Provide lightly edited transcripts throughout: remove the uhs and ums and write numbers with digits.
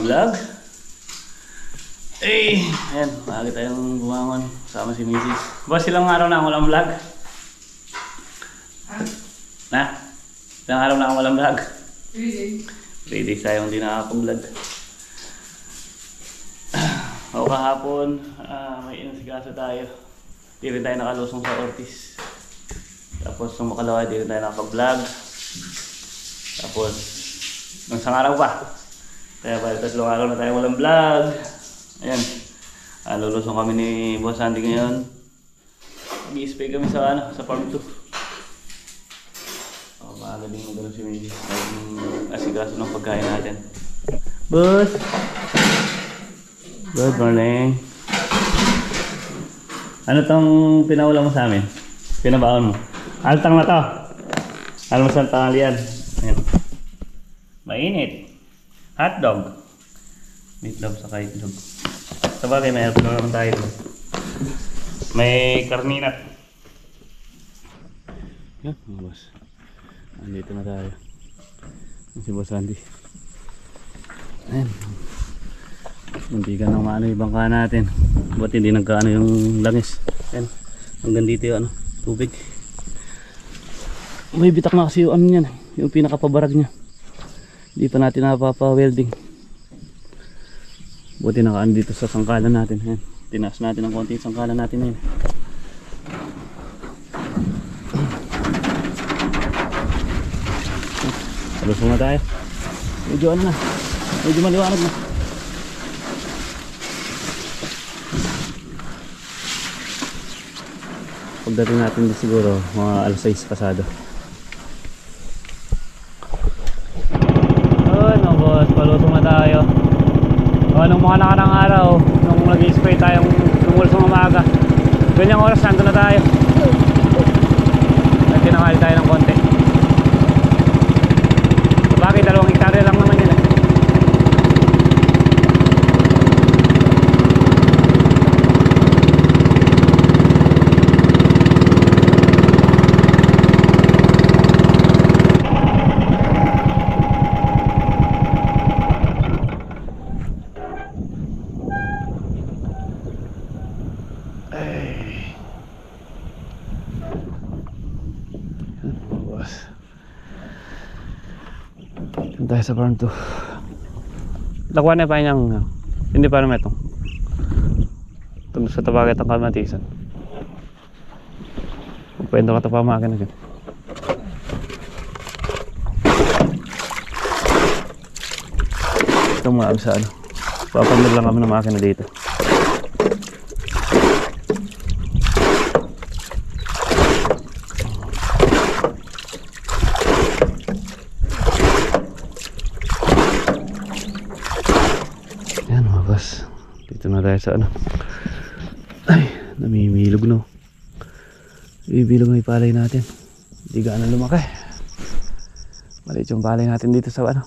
vlog. Eh, ayan, maaga tayong bumangon. Kasama si Mrs. Boss, ilang araw na akong walang vlog? Na? Ilang araw na akong walang vlog? 3 days. 3 days tayong hindi nakakapag-vlog. O kahapon, may inasikaso tayo. Di rin tayo nakalusong sa Ortiz. Tapos nung makalawa, di rin tayo nakapag-vlog. Tapos, nung isang araw pa. Kaya bali 3 araw na tayo walang vlog. Ayan. Lulusong kami ni Boss Andy ngayon. Mag-i-spray kami sa farm 2. Maaga din magano si Mrs. Asikaso ng pagkain natin. Boss! Good morning. Ano tong pinaulam mo sa amin? Pinabaon mo? Altang na to. Almusal tanghalian. Ayan. Mainit. Hotdog. Meatloaf sa itlog. Sabagay may airflow naman tayo. May karninat. Yan, mga boss. Andito na tayo. Si Boss Andy. Ayan. Muntikan ng maano yung bangka natin. Ba't hindi nagkaano yung langis? Ayan. Hanggang dito yung tubig. May bitak na kasi yung yan. Yung pinakapabarag nya. Hindi pa natin napapa-welding. Buti nakaan dito sa sangkalan natin. Ayan. Tinaas natin ang konti yung sangkalan natin ngayon. Lusong na tayo. Medyo ano na. Medyo maliwanag na. Pagdating natin siguro mga alas 6 pasado. Ano boss, palusong na tayo. Nung mga nakarang araw, nung nag-i-spray tayong tumulusong umaga, ganyang oras nandun na tayo. At tinanghali tayo ng konti. Bakit 2 hektarya lang naman yun tayo sa farm 2. Lakuan na pa niyang hindi pa naman itong sa tabagat ang kalmatisan. Pwede ka ito pa makina dyan. Ito mga sa papandal lang kami ng makina dito. Dito na tayo sa ay, namimilog no. Ibibilog na yung palay natin. Hindi gaano lumaki. Maliit yung palay natin dito sa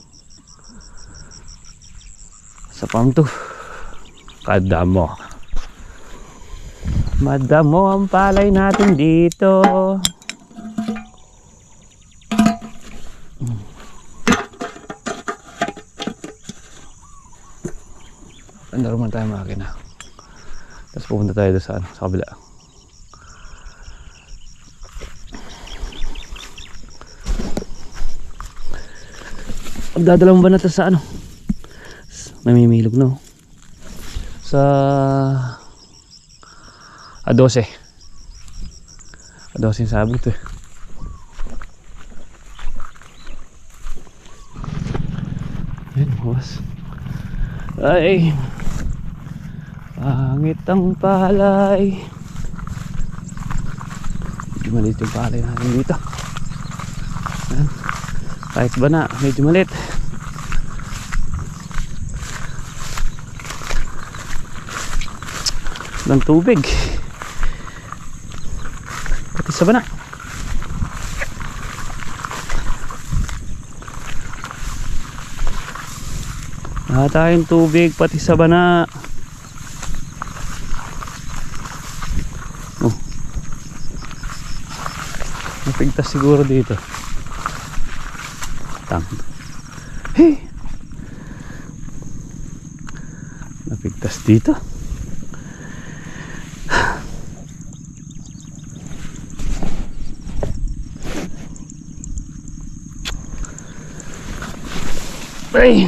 sa farm 2. Kadamo. Madamo ang palay natin dito. Andar man tayo makina. Tapos pupunta tayo doon sa kabila. Magdadalawang ba na ito sa namimilog no? Sa A12 yung sabot eh. Yan boss. Ay, pangit ang palay. Medyo maliit yung palay natin dito. Ayan. Kahit ba na, medyo maliit. Ng tubig. Pati sa bana. Tayong tubig pati sa bana. Napigtas siguro dito. Tang. Hey! Pigtas dito. Ay.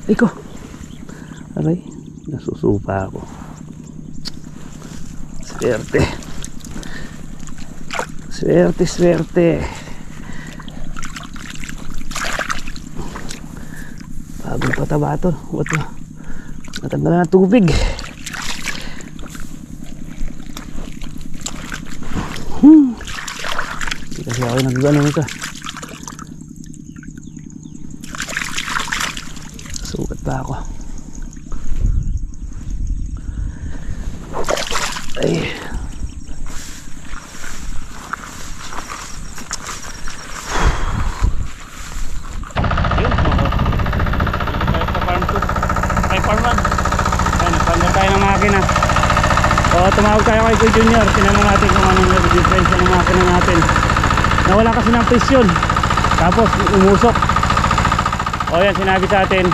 Iko. Aray, nasusupa ako. Swerte. Swerte, swerte. Bagong pataba to. What to? Natanggalan ng tubig. Hindi kasi ako nag-ano nito. Sugat pa ako. Ay. Tumawag tayo kay Kuya Junior, tinanong natin kung anong nag-difference ng makina natin. Nawala kasi ng presyon, tapos umusok. O yan, sinabi sa atin,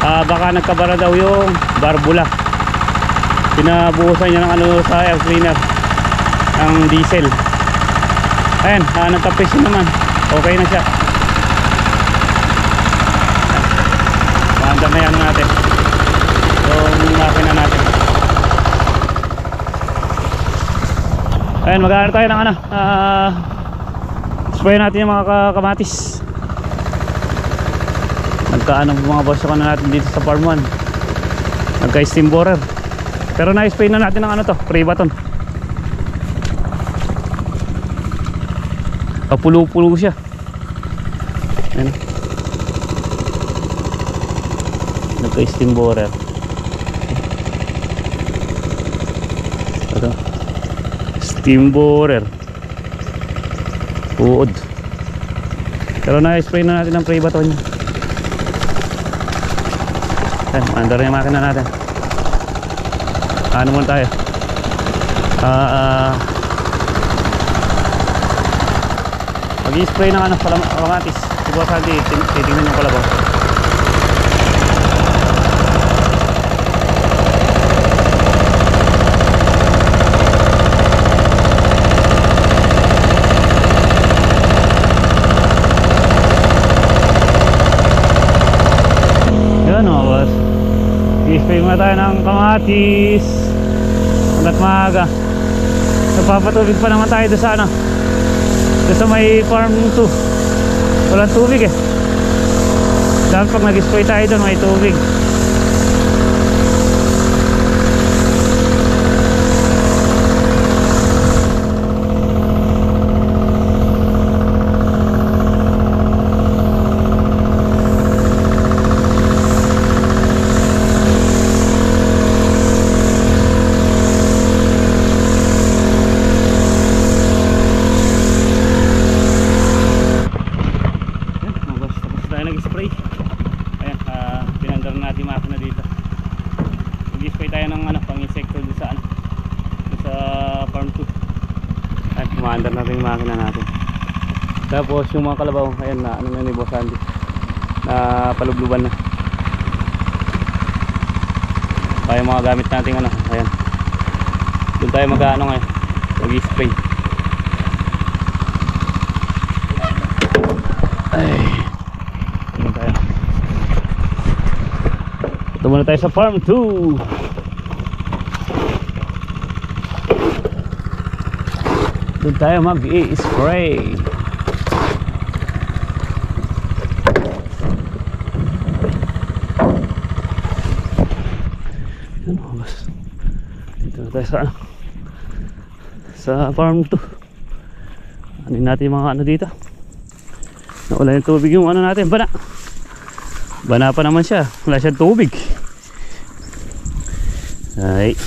baka nagkabara daw yung barbula. Pinabuhusan niya ng ano sa air cleaner ng diesel. Ayan, nagka-presyon naman, okay na siya. Maandar na yan natin yung makina natin. Ayan, mag-aaral tayo ng ano, spray natin yung mga kamatis. Nagkaano mga boss yung ano natin dito sa farm 1. Nagka-steam borer. Pero na-spray na natin ng ano to, Privaton. Kapulo-pulo siya. Ayan. Nagka-steam borer. Ito. Steam borer. Uod. Pero na-spray na natin ng Privaton. Ayan, andar na yung makina natin. Ano muna tayo? Mag-i-spray ng ano, kamatis. Siguro sa di, titignan yung kalabaw. I-spray muna tayo ng kamatis hanggat maaga. So papatubig pa naman tayo doon sa ano, doon sa may farm 2. Walang tubig eh. Dapat pag nag-spray tayo doon may tubig. Maandar na rin yung makina natin. Tapos yung mga kalabaw, ayan na ano na ni Boss Andy, na palubluban na. Kaya mga gamit natin ano, ayan. Doon tayo mag-ano ngayon, mag-spray. Ay, doon tayo. Ito muna tayo sa farm 2. Doon tayo mag-i-spray. Dito na tayo sa farm 2. Ano natin yung mga ano dito. Nawala yung tubig yung ano natin. Bana pa naman siya. Wala siyang tubig. Ay.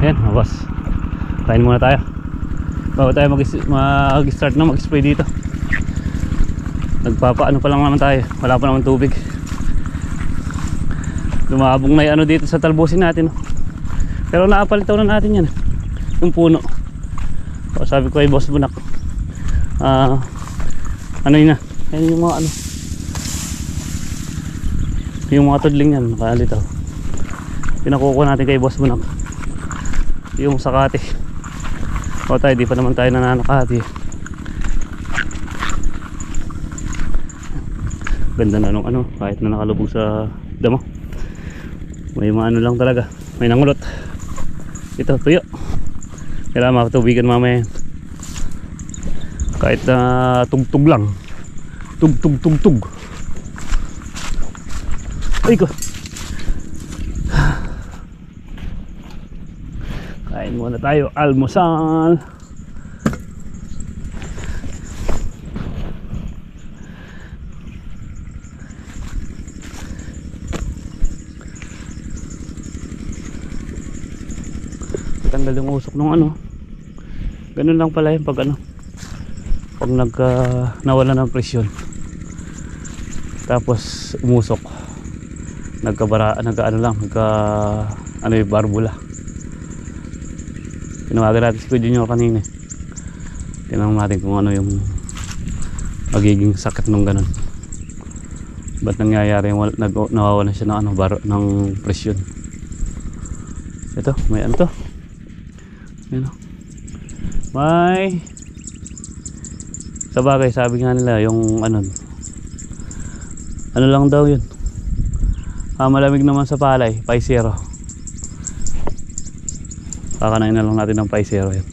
Yan mga boss, kain muna tayo bago tayo mag-start na mag-spray dito. Nagpapaano pa lang naman tayo, wala pa naman tubig. Lumabong na yung ano dito sa talbusin natin, oh. Pero naapalitaw na natin yan, yung puno. O, sabi ko ay Boss Bunak, ano yun na, ayun yung mga ano, yung mga tudling yan nakalitaw. Pinakukuha natin kay Boss Bunak yung sakati. O tayo, di pa naman tayo nananakati. Ganda na nung ano, kahit na nakalubog sa damo. May mga ano lang talaga, may nangulot. Ito, tuyo. Kailangan makatubigan mamaya yan. Kahit na tugtog lang. Tug. Ay ko. Kain muna tayo, almusal. Tanggal yung usok ng ano. Ganun lang pala yung pag ano, pag nawala ng presyon tapos umusok, ano lang, ano yung barbula. Tinawagan natin si Kuya Junior kanina, tinanong natin kung ano yung magiging sakit nung ganun, ba't nangyayari yung nawawala siya ng ano, ng presyon. Ito, may ano to, yun, may sabagay, sabi nga nila yung ano lang daw yun, malamig naman sa palay, paisero. Kakanain na lang natin ng paisero yan.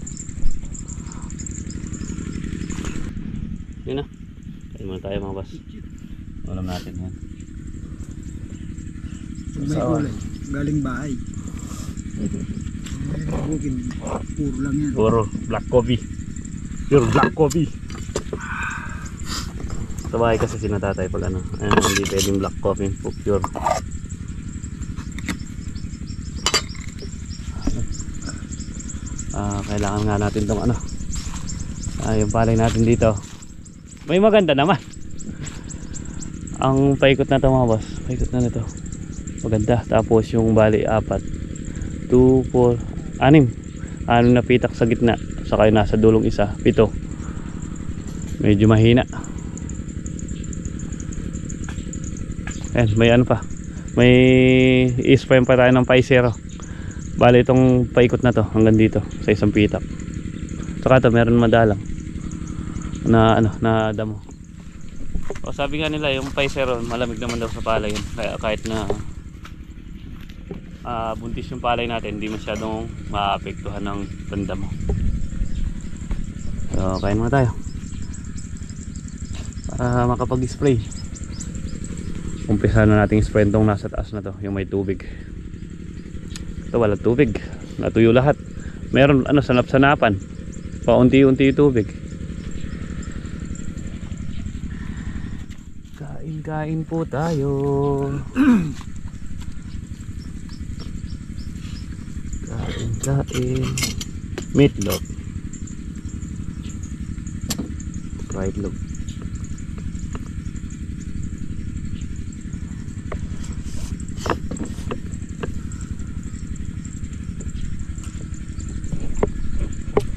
Yun na, kain muna tayo mga boss. Ulam natin yan. May kulay, galing bahay. Bukid, puro lang yan. Puro black coffee. Pure black coffee. Sa bahay kasi sinatatay pag ano, hindi pwedeng black coffee, pure. Kailangan nga natin tong ano, yung palay natin dito. May maganda naman. Ang paikot na to mga boss, paikot na nito. Maganda. Tapos yung bali 4, 2, 4, 6 na pitak sa gitna, saka yung nasa dulong isa, 7. Medyo mahina. Ayan, may ano pa, may i-spray pa tayo ng paisero. Bali itong paikot na to hanggang dito sa isang pitak. Saka ito meron madalang na ano, na damo. O sabi nga nila yung paisero malamig naman daw sa palay yun. Kaya kahit na buntis yung palay natin, hindi masyadong maapektuhan ng tandamo. So kain muna tayo para makapag-spray. Umpisa na natin spray itong nasa taas na to, yung may tubig. Ito wala tubig, natuyo lahat. Meron ano, sanap-sanapan, paunti-unti yung tubig. Kain po tayo. Kain. Meatloaf, fried loaf.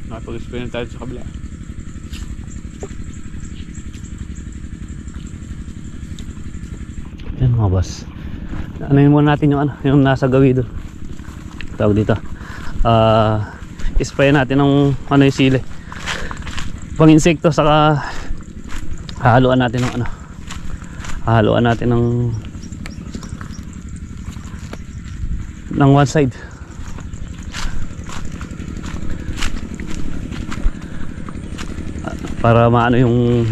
Nakapag-spray na tayo sa kabila. Yan mga boss, ano yun muna natin yung ano, yung nasa gawi doon, tawag dito, spray natin ng ano, yung sili pang insekto, saka hahaluan natin ng ano, hahaluan natin ng one side. Para maano yung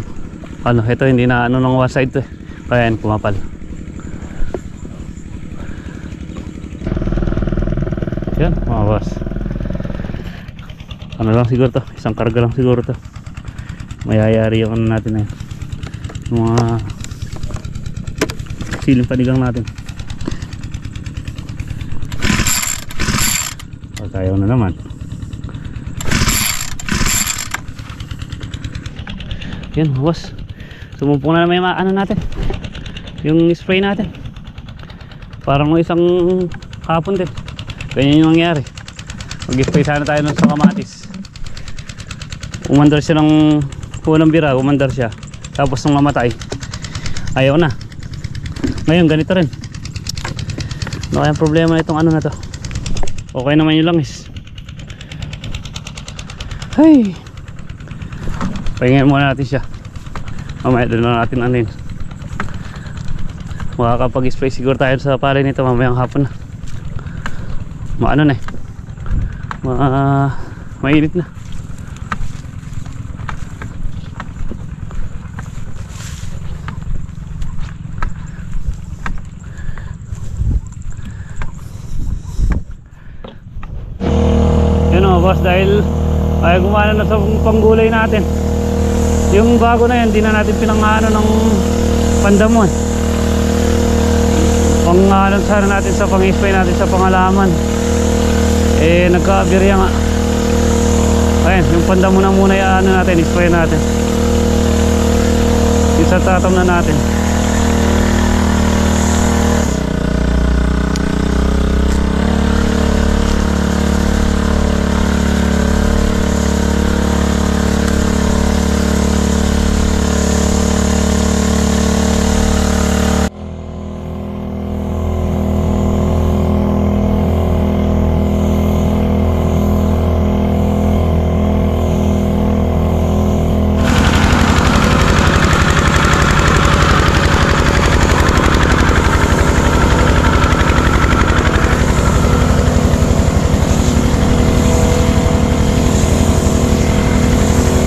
ano, ito hindi na ano ng one side to, kaya yan kumapal. Yan mga boss, ano lang siguro to, isang karga lang siguro to, mayayari yung ano natin na yun, yung mga siling panigang natin. Tayo na naman. Yan, boss. Sumumpong na naman yung ano natin, yung spray natin. Parang isang hapon din. Ganyan yung nangyari. Mag-spray sana tayo nun sa kamatis. Umandar siya ng unang bira, umandar siya. Tapos nung namatay, ayaw na. Ngayon ganito rin. Ano kaya problema na itong ano na to? Okay naman yung langis. Hey, pahingin muna natin siya. Mamaya doon na natin anin. Makakapag-spray siguro tayo sa palay nito mamayang hapon na. Maano na eh, mainit na. Yun o boss, dahil ay gumana na sa panggulay natin. Yung bago na yan, di na natin pinangano ng pandamon. Pangano sana natin sa pang-spray natin sa pangalaman. Eh nagka-aberya nga. Ayan, yung pandamon na muna yung ano natin, spray natin. Yung sa tatam na natin.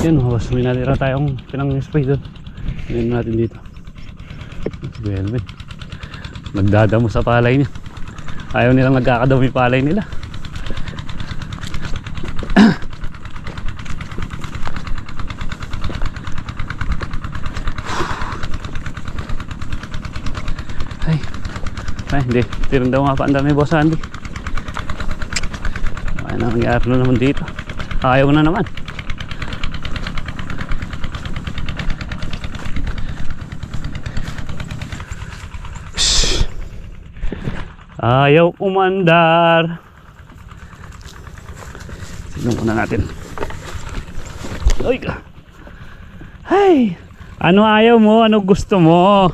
Yun, may natira tayong pinang-spray doon. Ngayon natin dito. Velvet. Nagdadamo sa palay niya. Ayaw nilang nagkakadami palay nila. Ay, hindi. Tirin daw nga pa ang dami, Boss Andy. Ay, nangyari na naman dito. Ayaw na naman. Ayaw umandar. Tignan muna natin. Ay, hey, ano ayaw mo? Ano gusto mo?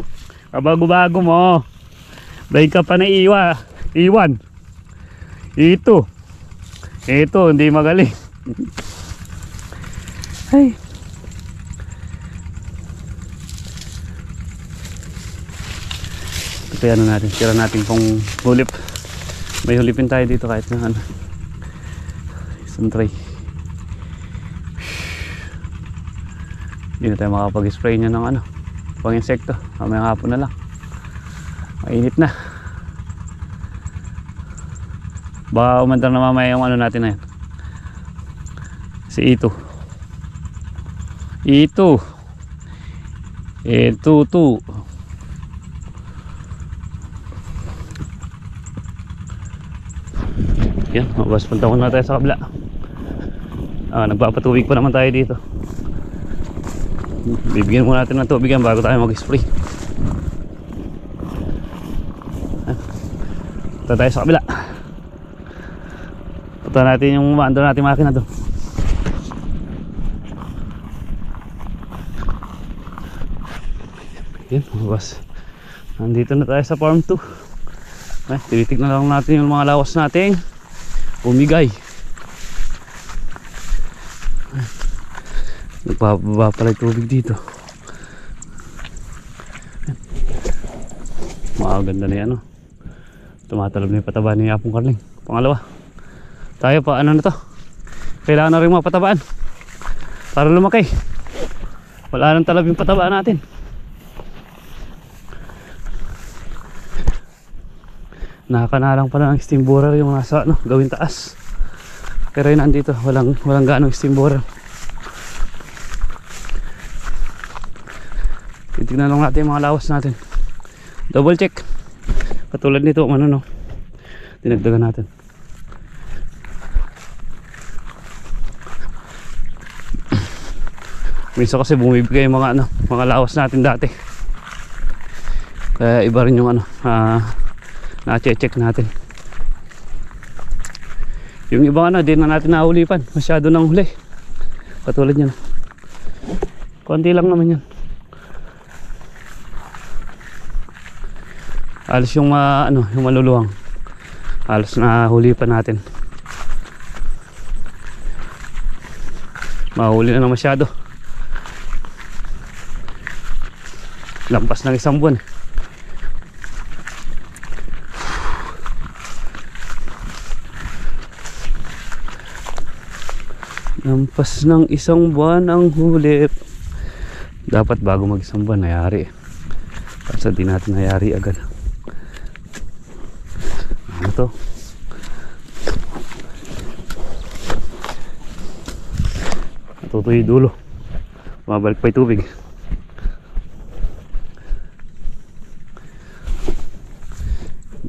Kabago-bago mo. Dahil ka pa na iwan. Ito, hindi magaling. Ay. Ito ano natin, tira natin pong hulip. May hulipin tayo dito kahit na ano. Isang tray. Hindi na tayo makapag-spray niya ng ano, pang insekto. Mamayang hapon na lang. Mainit na. Baka umandar na mamaya yung ano natin na yan. Si Ito. Yan, mabas punta ko na tayo sa kabila. Nagpapatubig pa naman tayo dito. Bibigyan muna natin ng tubig yan bago tayo mag-spray. Punta tayo sa kabila. Punta natin yung maandar natin makina doon. Yan, mabas. Nandito na tayo sa farm 2. Tinitignan lang natin yung mga lawas natin umigay. Nagpapaba pala yung tubig dito. Makaganda na yan, no? Tumatalab na yung pataba ni Apong Carling. Pangalawa, tayo pa ano na to, kailangan na rin mga patabaan para lumaki. Wala nang talab yung patabaan natin. Nakakanalang pala ng steam borer yung nasa ano, gawin taas. Pero yun nandito, walang ganong steam borer. Titignan lang natin yung mga lawas natin. Double check. Katulad nito, ano no, dinagdagan natin. Minsan kasi bumibigay yung mga mga lawas natin dati. Kaya iba rin yung na-check natin. Yung ibang di na natin nahulipan. Masyado nang huli. Katulad yan. Konti lang naman yan. Alos yung yung maluluwang. Alos na huli pa natin. Mahuli na masyado. Lampas ng isang buwan. Lampas ng isang buwan ang huli. Dapat bago mag isang buwan nayari. Kasi di natin nayari agad. Ano to? Natutuyo dulo. Mabalik pa yung tubig.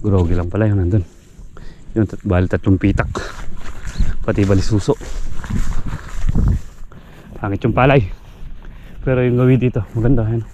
Grogi lang pala yun nandun. Yung bali 3 pitak. Pati balisuso. Pangit yung palay. Pero yung gawin dito maganda yan.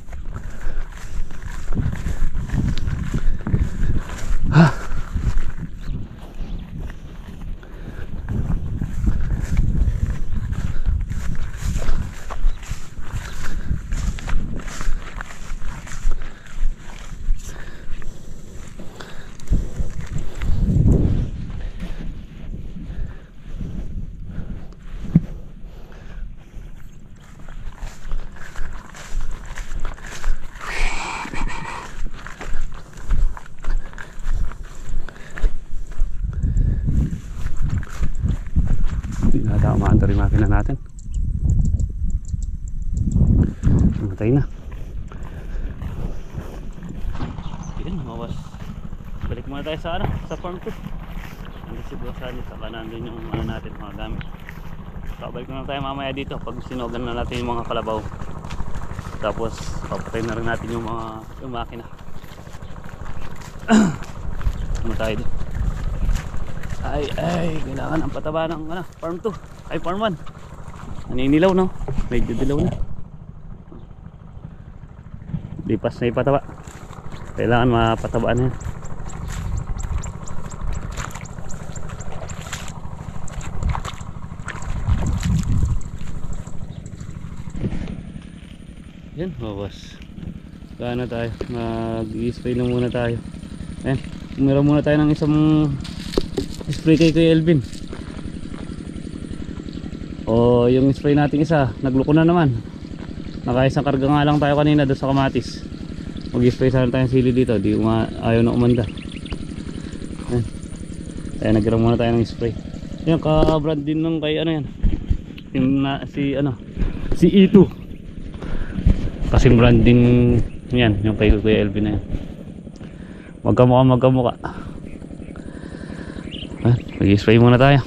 Maandar yung makina natin. Namatay na. Yan, mawas. Balik muna tayo sa farm 2. Nandun si Bossani, saka nandun yung natin mga gamit. Balik na tayo mamaya dito pag sinogan na natin yung mga kalabaw. Tapos papatay na rin natin yung makina. Ano tayo dito? Ay, kailangan ang pataba ng farm 2. Ay, farm 1. Naninilaw, no? Medyo dilaw na. Lipas na ipataba. Kailangan mapataba na yan. Yan, mawas. Kaya tayo. Mag-i-spray na muna tayo. Ayan, tumira muna tayo ng isang spray kay Elvin. O yung spray natin isa, nagluko na naman. Nakaisang karga nga lang tayo kanina doon sa kamatis. Mag-spray sana tayong sili dito, ayaw na umanda. Ayan. Kaya nagkaroon muna tayo ng spray. Yan, ka-brand din nung kay yan. Yung si E2. Kasing brand din yan, yung kay Kuya Elvin na yan. Magkamukha. Mag-spray muna tayo.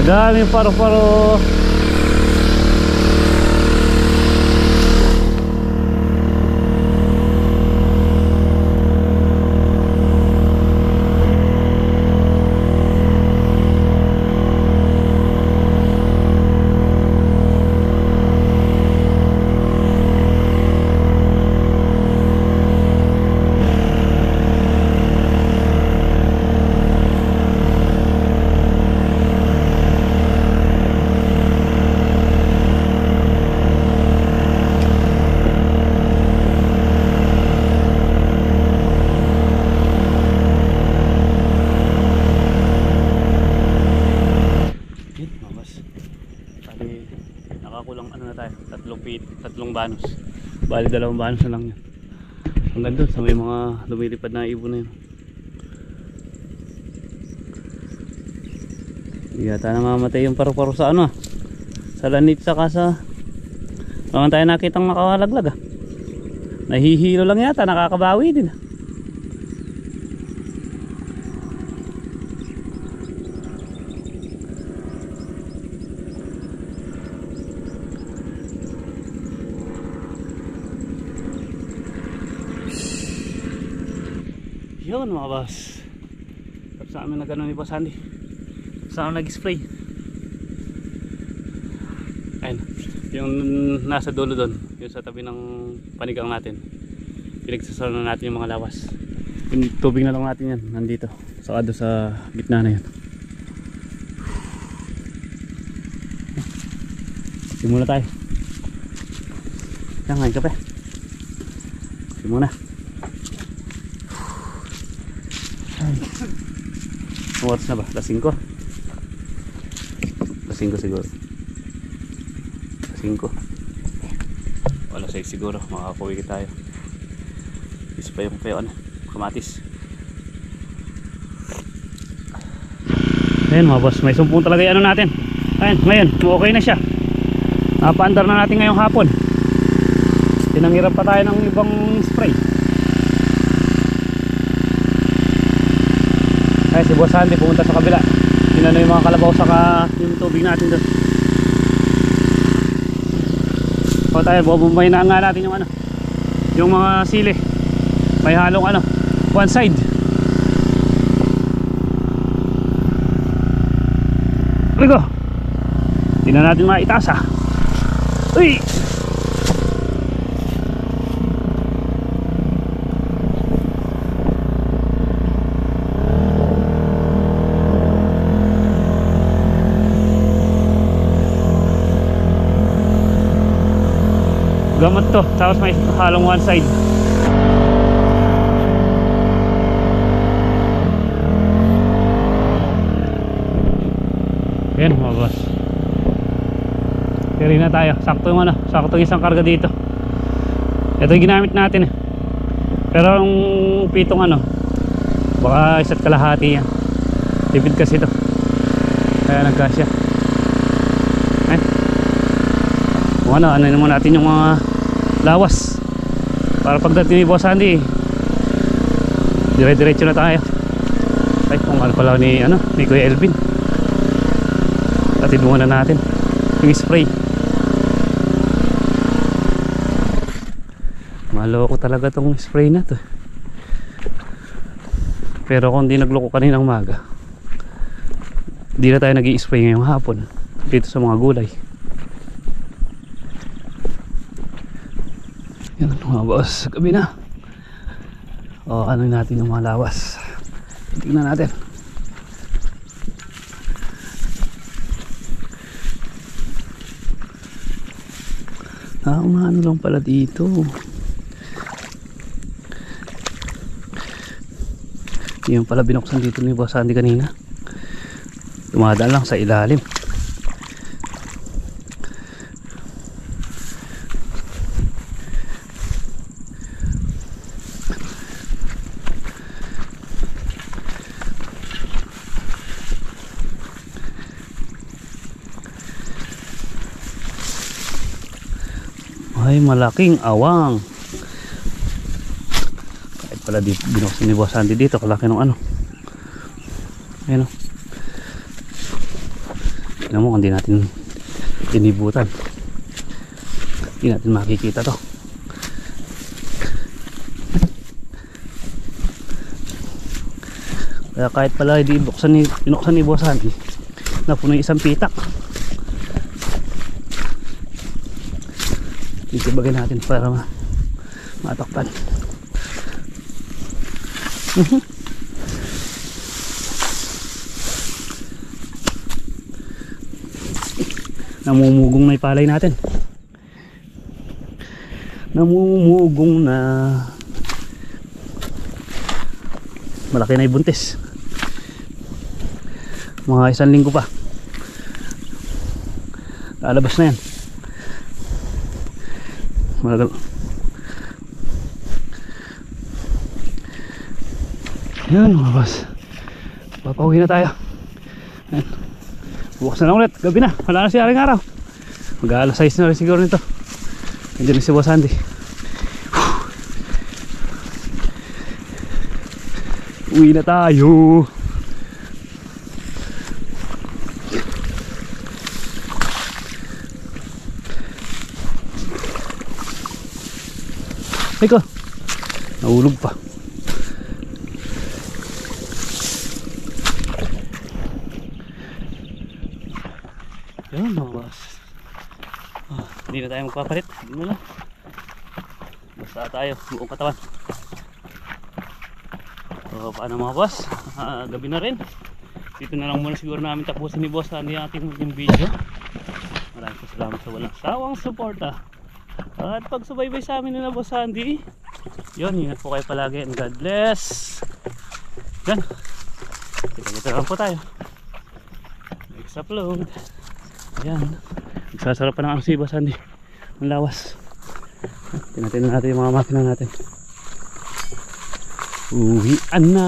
Daming paro-paro. may 3 banos. Bali 2 banos na lang yun. Hanggang doon sa may mga lumilipad na ibon na yun. Yata namamatay yung paru-paro sa ano, sa lanit saka sa naman tayo nakitang makawalaglag ah. Nahihilo lang yata, nakakabawi din. Yun mga boss. Tapos sa amin na gano'n ni Boss Andy. Saan nag-spray? Ayun, yung nasa dulo doon, yung sa tabi ng panigang natin. Pinagsasara na natin yung mga lawas. Yung tubig na lang natin yan, nandito. Saka doon sa gitna na yan. Simula tayo. Yan, ngayon kape. Simula. Oras na ba? Alas 5? Alas 5 siguro. Alas 5. Alas 6 siguro. Makakakuwi tayo. Isa pa yung ano, kamatis. Ayun mga boss, may sumpong talaga yung ano natin. Ayun, ngayon, okay na siya. Napaandar na natin ngayong hapon. Tinanghirap pa tayo ng ibang spray. Ay, si Boss Andy pumunta sa kabila. Tinano yung mga kalabaw saka yung tubig natin doon. O tayo, bubumay na nga natin yung ano, yung mga sili. May halong ano, one side. Rigo, tingnan natin maitaas ah. Uy! Gamot to, tapos may halong one side. Yan mga boss, carry na tayo. Sakto yung ano, sakto yung isang karga dito. Ito yung ginamit natin eh. Pero yung pitong ano, baka 1.5 yan. Tipid kasi ito, kaya nagkasya. Ay, kung ano naman natin yung mga lawas para pagdating ni Boss Andy, dire-diretso na tayo. Ay, kung ano pala ni Kuya Elvin, atid muna natin yung spray. Maloko talaga tong spray na to, pero kung di nagloko kaninang maga, di na tayo nag-i-spray ngayong hapon dito sa mga gulay. Yan mga boss, sa gabi na. O ano natin yung mga lawas. Tignan natin. Ano lang pala dito. Yung pala binuksan dito ni Boss Andy kanina. Dumadaan lang sa ilalim. Ay, malaking awang. Kahit pala di binuksan ni Boss Andy dito, kalaki ng ano. Ayan o. Tignan mo, hindi natin tinibutan. Hindi natin makikita to. Kaya kahit pala di binuksan ni Boss Andy, napuno yung isang pitak. Itibagay natin para matakpan. Namumugong na ipalay natin. Namumugong na. Malaki na yung buntis. Mga 1 linggo pa, lalabas na yan. Malagal. Yan mga boss. Papauwi na tayo. Yan. Bukas na lang ulit. Gabi na. Wala na si aring araw. Mag-aalas 6 na rin siguro nito. Hindi na si Boss Andy. Uwi na tayo. Eko, nahulog pa. Yan mga boss. Hindi na tayo magpapalit. Hindi na lang. Basta tayo, buong katawan. So paano mga boss, gabi na rin. Dito na lang muna siguro namin tapusin ni Boss Andy ang ating maging video. Maraming salamat sa walang sawang suporta at pagsubaybay sa amin nila Boss Andy. Yun, ingat po kayo palagi and God bless. Yan, kita-kita lang po tayo next upload. Ayan, nagsasarap pa ng si Boss Andy ang lawas. Tinatin natin yung mga makina natin. Uwian na.